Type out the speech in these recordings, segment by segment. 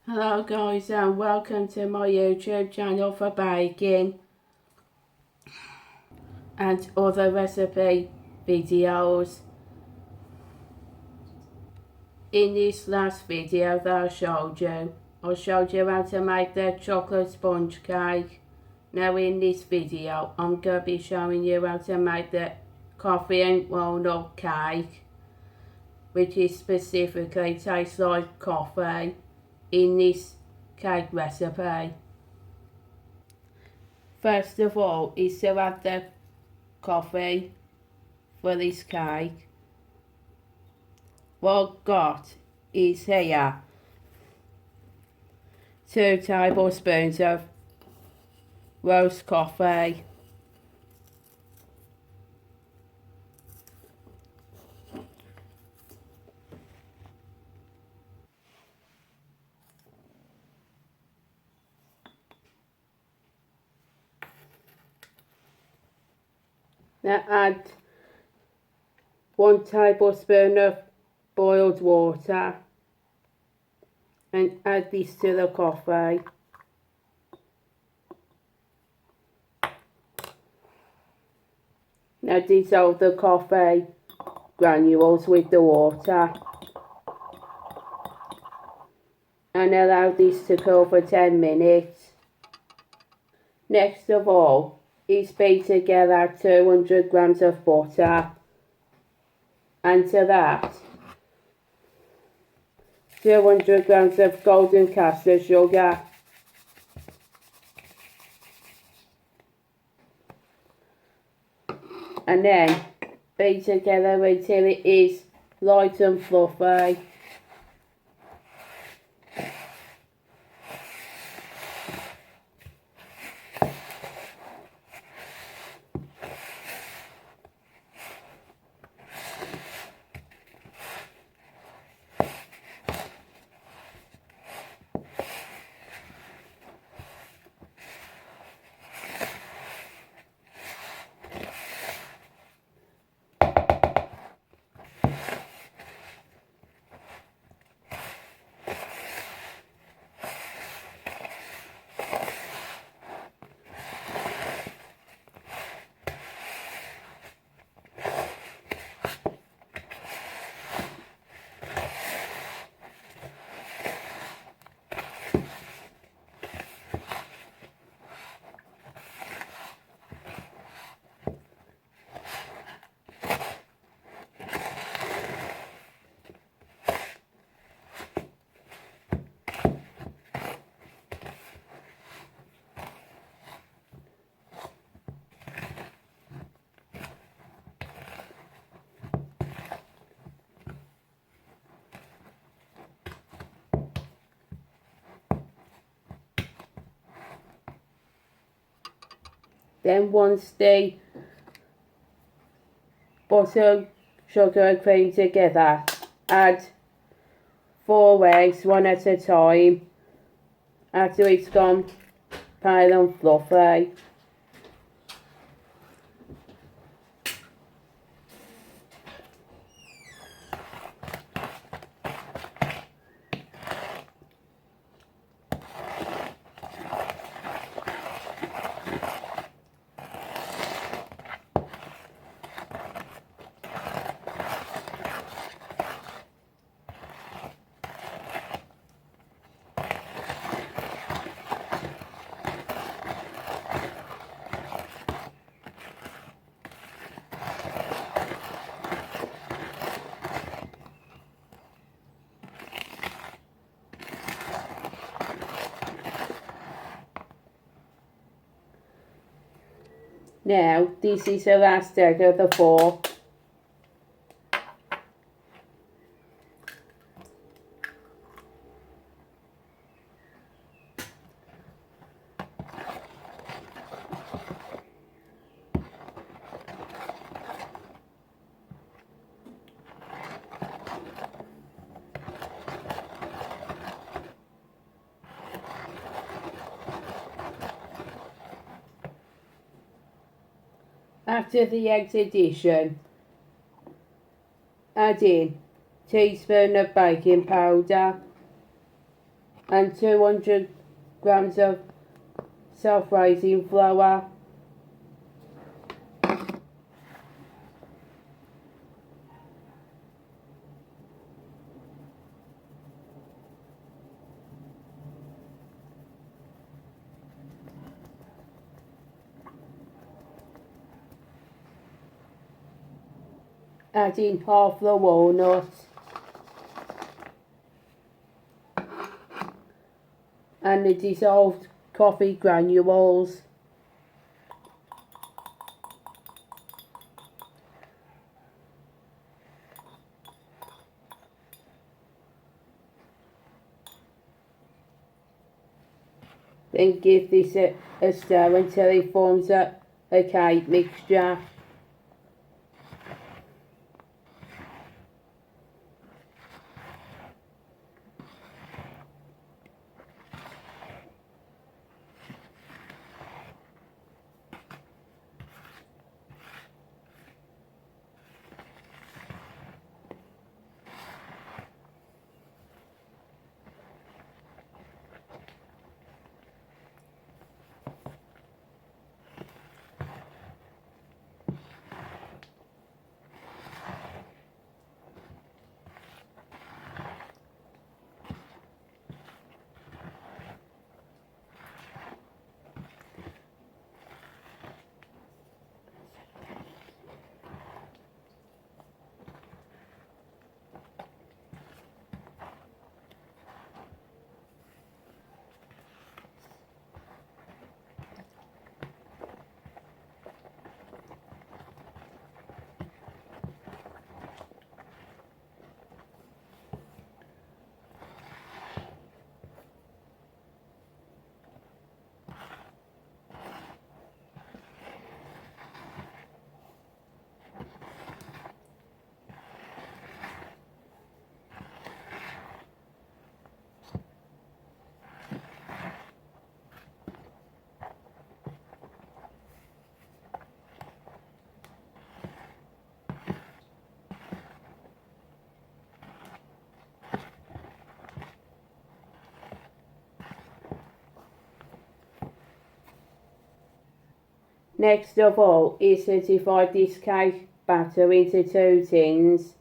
Hello guys and welcome to my YouTube channel for baking and other recipe videos. In this last video that I showed you how to make the chocolate sponge cake. Now in this video I'm going to be showing you how to make the coffee and walnut cake, which is specifically tastes like coffee in this cake recipe. First of all is to add the coffee for this cake. What I've got is here 2 tablespoons of roast coffee, now add 1 tablespoon of boiled water and add this to the coffee. Now dissolve the coffee granules with the water and allow this to cool for 10 minutes. Next of all is beat together 200 grams of butter, and to that 200 grams of golden caster sugar, and then beat together until it is light and fluffy. Then once the butter, sugar and cream together, add 4 eggs, 1 at a time, after it's gone pale and fluffy. Now this is the last egg of the 4. After the eggs addition, add in a teaspoon of baking powder, and 200 grams of self-raising flour. Adding half the walnuts and the dissolved coffee granules. Then give this a stir until it forms a cake mixture. Next of all is to divide this cake batter into 2 tins.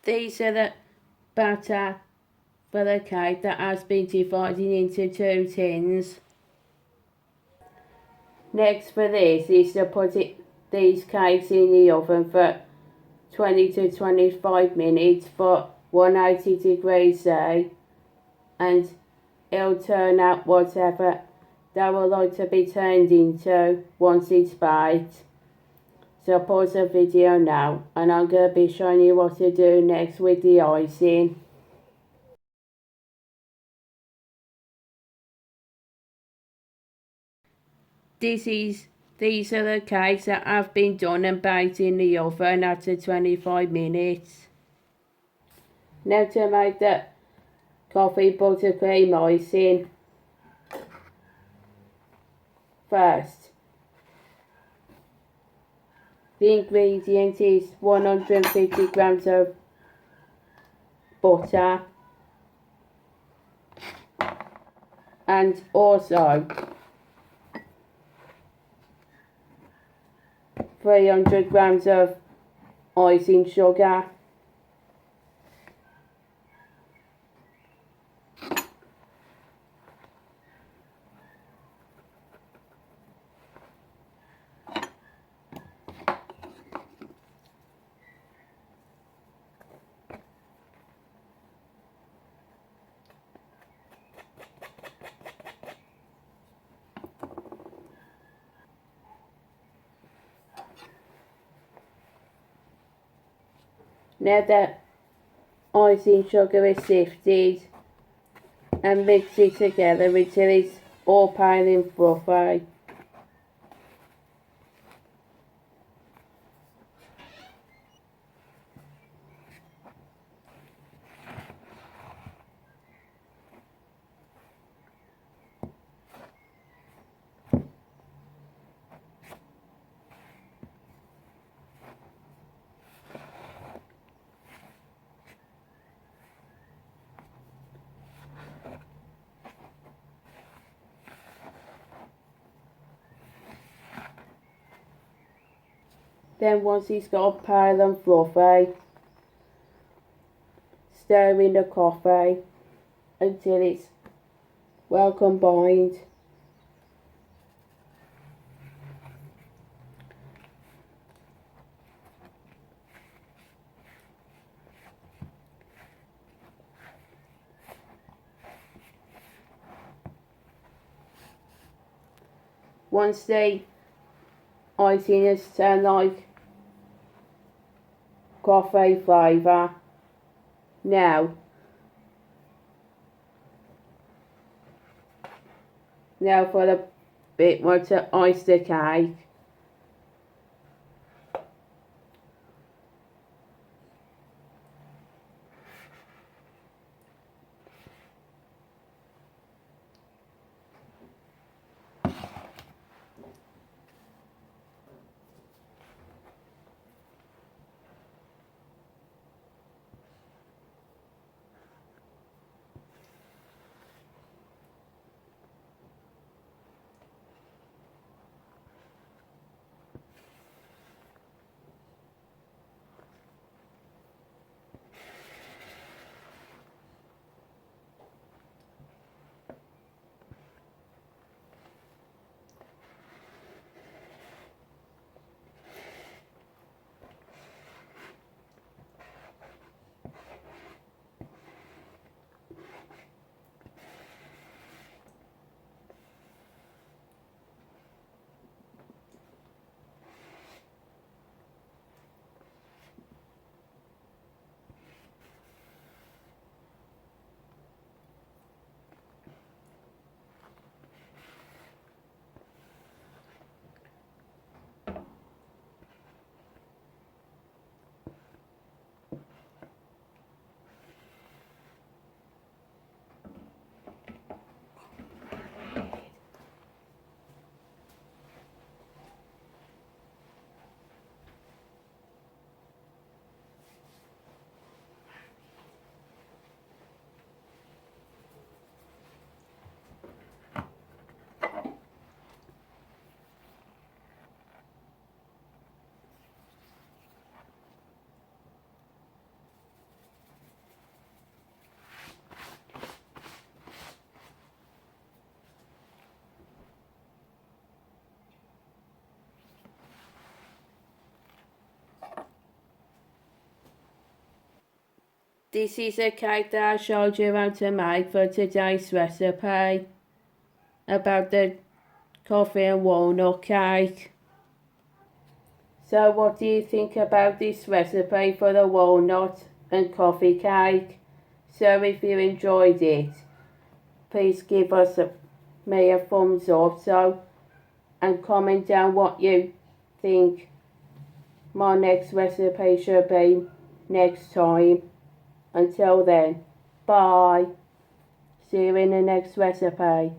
These are the batter for the cake that has been divided into 2 tins. Next for this is to put these cakes in the oven for 20 to 25 minutes for 180 degrees C, and it'll turn out whatever they would like to be turned into once it's baked. So pause the video now and I'm going to be showing you what to do next with the icing. These are the cakes that have been done and baked in the oven after 25 minutes. Now to make the coffee buttercream icing. First, the ingredient is 150 grams of butter and also 300 grams of icing sugar. Now that icing sugar is sifted, and mix it together until it's all pale and fluffy. Then once it's got pale and fluffy, stir in the coffee until it's well combined. Once the icing has turned like coffee flavour, now for the bit more to ice the cake. This is a cake that I showed you how to make for today's recipe about the coffee and walnut cake. So what do you think about this recipe for the walnut and coffee cake? So if you enjoyed it, please give me a thumbs up and comment down what you think my next recipe should be next time. Until then, bye. See you in the next recipe.